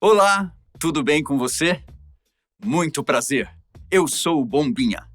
Olá, tudo bem com você? Muito prazer. Eu sou o Bombinha.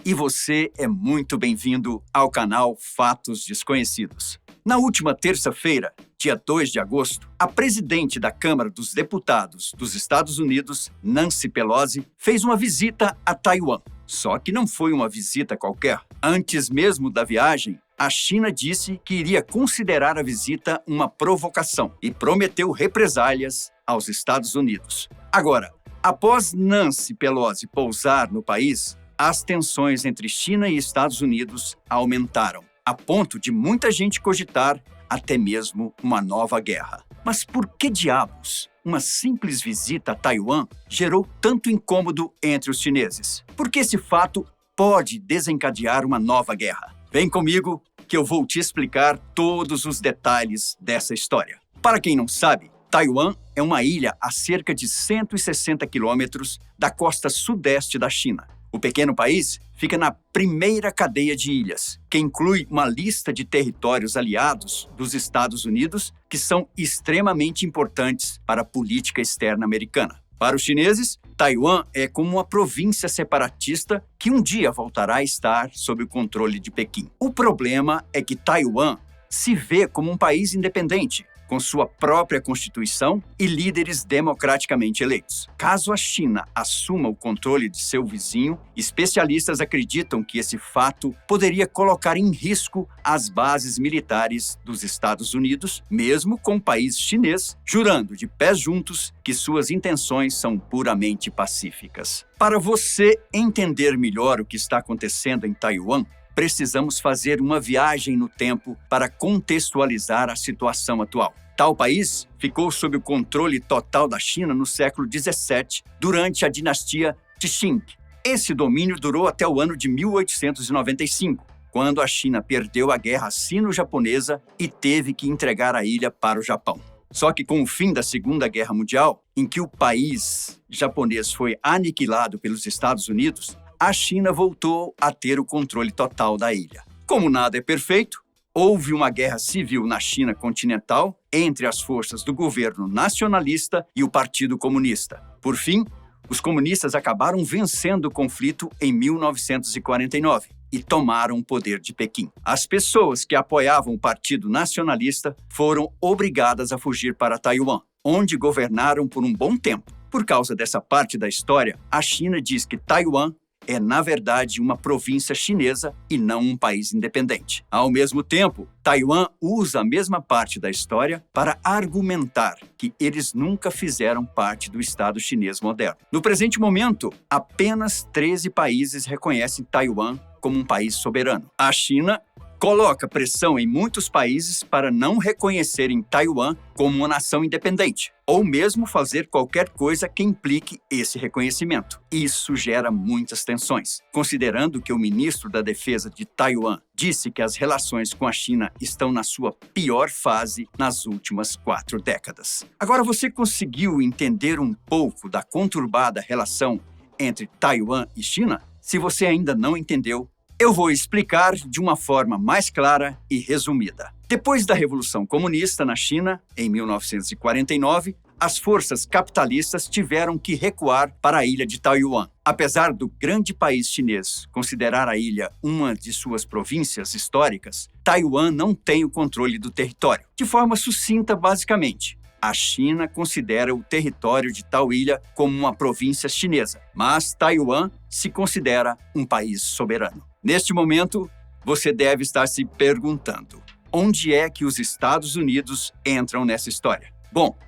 E você é muito bem-vindo ao canal Fatos Desconhecidos. Na última terça-feira, dia 2 de agosto, a presidente da Câmara dos Deputados dos Estados Unidos, Nancy Pelosi, fez uma visita a Taiwan. Só que não foi uma visita qualquer. Antes mesmo da viagem, a China disse que iria considerar a visita uma provocação e prometeu represálias aos Estados Unidos. Agora, após Nancy Pelosi pousar no país, as tensões entre China e Estados Unidos aumentaram, a ponto de muita gente cogitar até mesmo uma nova guerra. Mas por que diabos uma simples visita a Taiwan gerou tanto incômodo entre os chineses? Porque esse fato pode desencadear uma nova guerra. Vem comigo que eu vou te explicar todos os detalhes dessa história. Para quem não sabe, Taiwan é uma ilha a cerca de 160 quilômetros da costa sudeste da China. O pequeno país fica na primeira cadeia de ilhas, que inclui uma lista de territórios aliados dos Estados Unidos que são extremamente importantes para a política externa americana. Para os chineses, Taiwan é como uma província separatista que um dia voltará a estar sob o controle de Pequim. O problema é que Taiwan se vê como um país independente, com sua própria constituição e líderes democraticamente eleitos. Caso a China assuma o controle de seu vizinho, especialistas acreditam que esse fato poderia colocar em risco as bases militares dos Estados Unidos, mesmo com o país chinês jurando de pés juntos que suas intenções são puramente pacíficas. Para você entender melhor o que está acontecendo em Taiwan, precisamos fazer uma viagem no tempo para contextualizar a situação atual. Tal país ficou sob o controle total da China no século XVII, durante a dinastia de Qing. Esse domínio durou até o ano de 1895, quando a China perdeu a guerra sino-japonesa e teve que entregar a ilha para o Japão. Só que com o fim da Segunda Guerra Mundial, em que o país japonês foi aniquilado pelos Estados Unidos, a China voltou a ter o controle total da ilha. Como nada é perfeito, houve uma guerra civil na China continental entre as forças do governo nacionalista e o Partido Comunista. Por fim, os comunistas acabaram vencendo o conflito em 1949 e tomaram o poder de Pequim. As pessoas que apoiavam o Partido Nacionalista foram obrigadas a fugir para Taiwan, onde governaram por um bom tempo. Por causa dessa parte da história, a China diz que Taiwan é, na verdade, uma província chinesa e não um país independente. Ao mesmo tempo, Taiwan usa a mesma parte da história para argumentar que eles nunca fizeram parte do Estado chinês moderno. No presente momento, apenas 13 países reconhecem Taiwan como um país soberano. A China coloca pressão em muitos países para não reconhecerem Taiwan como uma nação independente, ou mesmo fazer qualquer coisa que implique esse reconhecimento. Isso gera muitas tensões, considerando que o ministro da Defesa de Taiwan disse que as relações com a China estão na sua pior fase nas últimas 4 décadas. Agora você conseguiu entender um pouco da conturbada relação entre Taiwan e China? Se você ainda não entendeu, eu vou explicar de uma forma mais clara e resumida. Depois da Revolução Comunista na China, em 1949, as forças capitalistas tiveram que recuar para a ilha de Taiwan. Apesar do grande país chinês considerar a ilha uma de suas províncias históricas, Taiwan não tem o controle do território. De forma sucinta, basicamente, a China considera o território de tal ilha como uma província chinesa, mas Taiwan se considera um país soberano. Neste momento, você deve estar se perguntando: onde é que os Estados Unidos entram nessa história? Bom,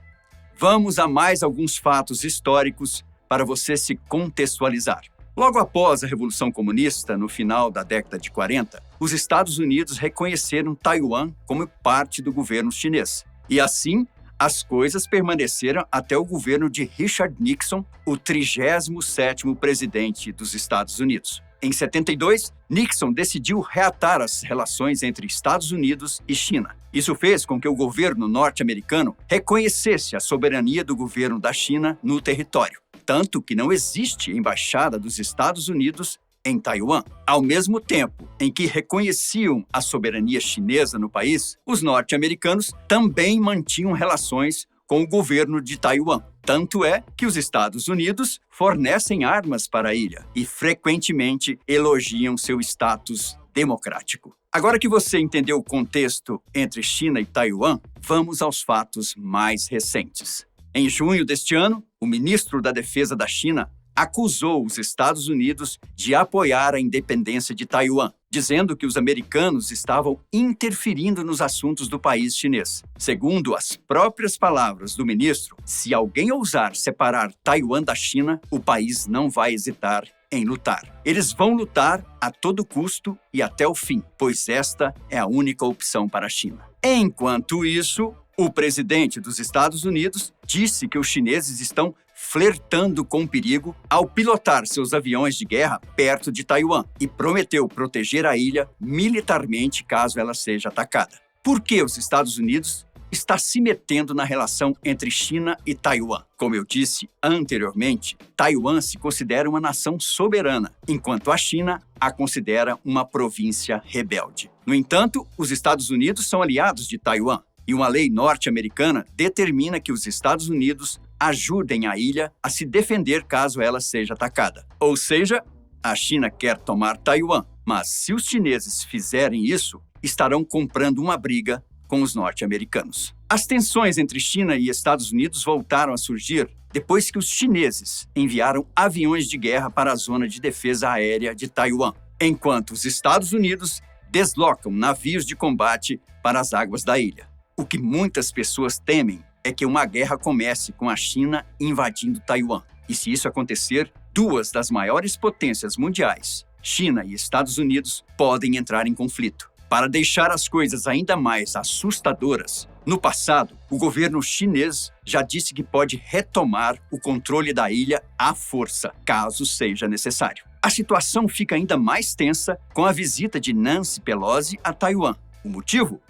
vamos a mais alguns fatos históricos para você se contextualizar. Logo após a Revolução Comunista, no final da década de 40, os Estados Unidos reconheceram Taiwan como parte do governo chinês. E assim, as coisas permaneceram até o governo de Richard Nixon, o 37º presidente dos Estados Unidos. Em 72, Nixon decidiu reatar as relações entre Estados Unidos e China. Isso fez com que o governo norte-americano reconhecesse a soberania do governo da China no território, tanto que não existe embaixada dos Estados Unidos em Taiwan. Ao mesmo tempo em que reconheciam a soberania chinesa no país, os norte-americanos também mantinham relações com o governo de Taiwan. Tanto é que os Estados Unidos fornecem armas para a ilha e frequentemente elogiam seu status democrático. Agora que você entendeu o contexto entre China e Taiwan, vamos aos fatos mais recentes. Em junho deste ano, o ministro da Defesa da China acusou os Estados Unidos de apoiar a independência de Taiwan, dizendo que os americanos estavam interferindo nos assuntos do país chinês. Segundo as próprias palavras do ministro, se alguém ousar separar Taiwan da China, o país não vai hesitar em lutar. Eles vão lutar a todo custo e até o fim, pois esta é a única opção para a China. Enquanto isso, o presidente dos Estados Unidos disse que os chineses estão flertando com o perigo ao pilotar seus aviões de guerra perto de Taiwan e prometeu proteger a ilha militarmente caso ela seja atacada. Por que os Estados Unidos está se metendo na relação entre China e Taiwan? Como eu disse anteriormente, Taiwan se considera uma nação soberana, enquanto a China a considera uma província rebelde. No entanto, os Estados Unidos são aliados de Taiwan, e uma lei norte-americana determina que os Estados Unidos ajudem a ilha a se defender caso ela seja atacada. Ou seja, a China quer tomar Taiwan, mas se os chineses fizerem isso, estarão comprando uma briga com os norte-americanos. As tensões entre China e Estados Unidos voltaram a surgir depois que os chineses enviaram aviões de guerra para a zona de defesa aérea de Taiwan, enquanto os Estados Unidos deslocam navios de combate para as águas da ilha. O que muitas pessoas temem é que uma guerra comece com a China invadindo Taiwan. E se isso acontecer, duas das maiores potências mundiais, China e Estados Unidos, podem entrar em conflito. Para deixar as coisas ainda mais assustadoras, no passado, o governo chinês já disse que pode retomar o controle da ilha à força, caso seja necessário. A situação fica ainda mais tensa com a visita de Nancy Pelosi a Taiwan. O motivo?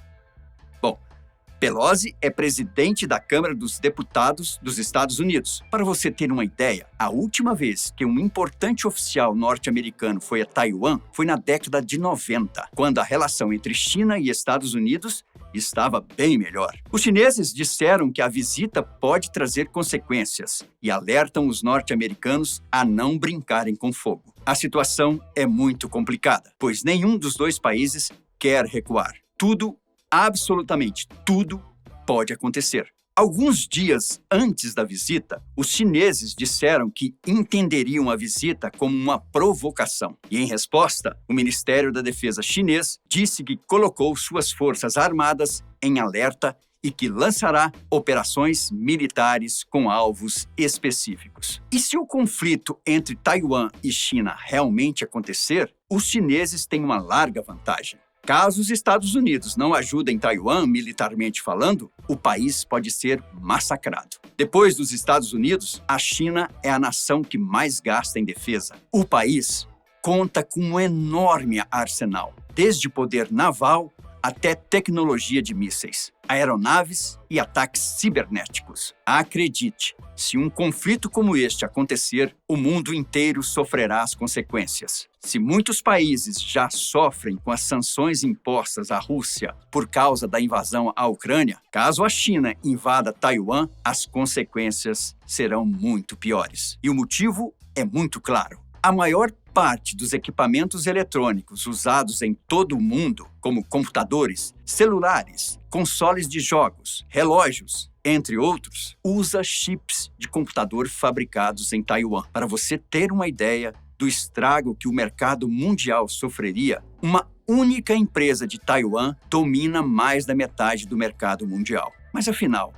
Bom, Pelosi é presidente da Câmara dos Deputados dos Estados Unidos. Para você ter uma ideia, a última vez que um importante oficial norte-americano foi a Taiwan foi na década de 90, quando a relação entre China e Estados Unidos estava bem melhor. Os chineses disseram que a visita pode trazer consequências e alertam os norte-americanos a não brincarem com fogo. A situação é muito complicada, pois nenhum dos dois países quer recuar. Absolutamente tudo pode acontecer. Alguns dias antes da visita, os chineses disseram que entenderiam a visita como uma provocação. E, em resposta, o Ministério da Defesa chinês disse que colocou suas forças armadas em alerta e que lançará operações militares com alvos específicos. E se o conflito entre Taiwan e China realmente acontecer, os chineses têm uma larga vantagem. Caso os Estados Unidos não ajudem Taiwan militarmente falando, o país pode ser massacrado. Depois dos Estados Unidos, a China é a nação que mais gasta em defesa. O país conta com um enorme arsenal, desde poder naval até tecnologia de mísseis, aeronaves e ataques cibernéticos. Acredite, se um conflito como este acontecer, o mundo inteiro sofrerá as consequências. Se muitos países já sofrem com as sanções impostas à Rússia por causa da invasão à Ucrânia, caso a China invada Taiwan, as consequências serão muito piores. E o motivo é muito claro. A maior parte dos equipamentos eletrônicos usados em todo o mundo, como computadores, celulares, consoles de jogos, relógios, entre outros, usa chips de computador fabricados em Taiwan. Para você ter uma ideia do estrago que o mercado mundial sofreria, uma única empresa de Taiwan domina mais da metade do mercado mundial. Mas afinal,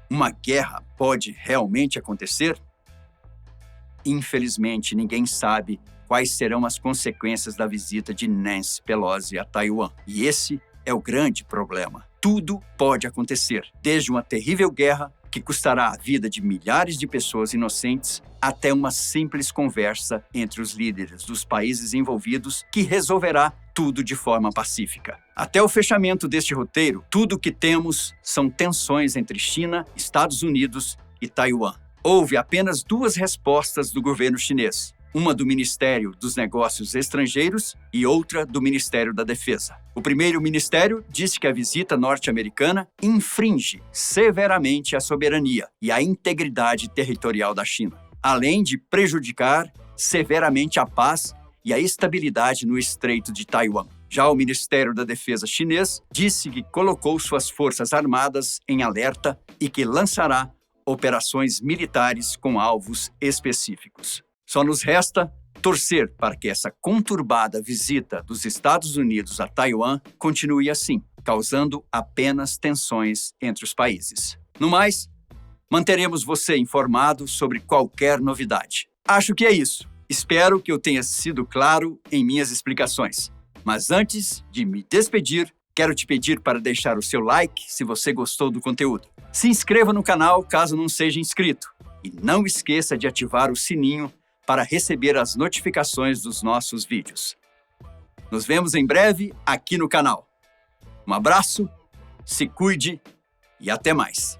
uma guerra pode realmente acontecer? Infelizmente, ninguém sabe quais serão as consequências da visita de Nancy Pelosi a Taiwan. E esse é o grande problema. Tudo pode acontecer, desde uma terrível guerra que custará a vida de milhares de pessoas inocentes até uma simples conversa entre os líderes dos países envolvidos que resolverá tudo de forma pacífica. Até o fechamento deste roteiro, tudo o que temos são tensões entre China, Estados Unidos e Taiwan. Houve apenas duas respostas do governo chinês. uma do Ministério dos Negócios Estrangeiros e outra do Ministério da Defesa. O primeiro ministério disse que a visita norte-americana infringe severamente a soberania e a integridade territorial da China, além de prejudicar severamente a paz e a estabilidade no Estreito de Taiwan. Já o Ministério da Defesa chinês disse que colocou suas forças armadas em alerta e que lançará operações militares com alvos específicos. Só nos resta torcer para que essa conturbada visita dos Estados Unidos a Taiwan continue assim, causando apenas tensões entre os países. No mais, manteremos você informado sobre qualquer novidade. Acho que é isso. Espero que eu tenha sido claro em minhas explicações. Mas antes de me despedir, quero te pedir para deixar o seu like se você gostou do conteúdo. Se inscreva no canal caso não seja inscrito. E não esqueça de ativar o sininho para receber as notificações dos nossos vídeos. Nos vemos em breve aqui no canal. Um abraço, se cuide e até mais.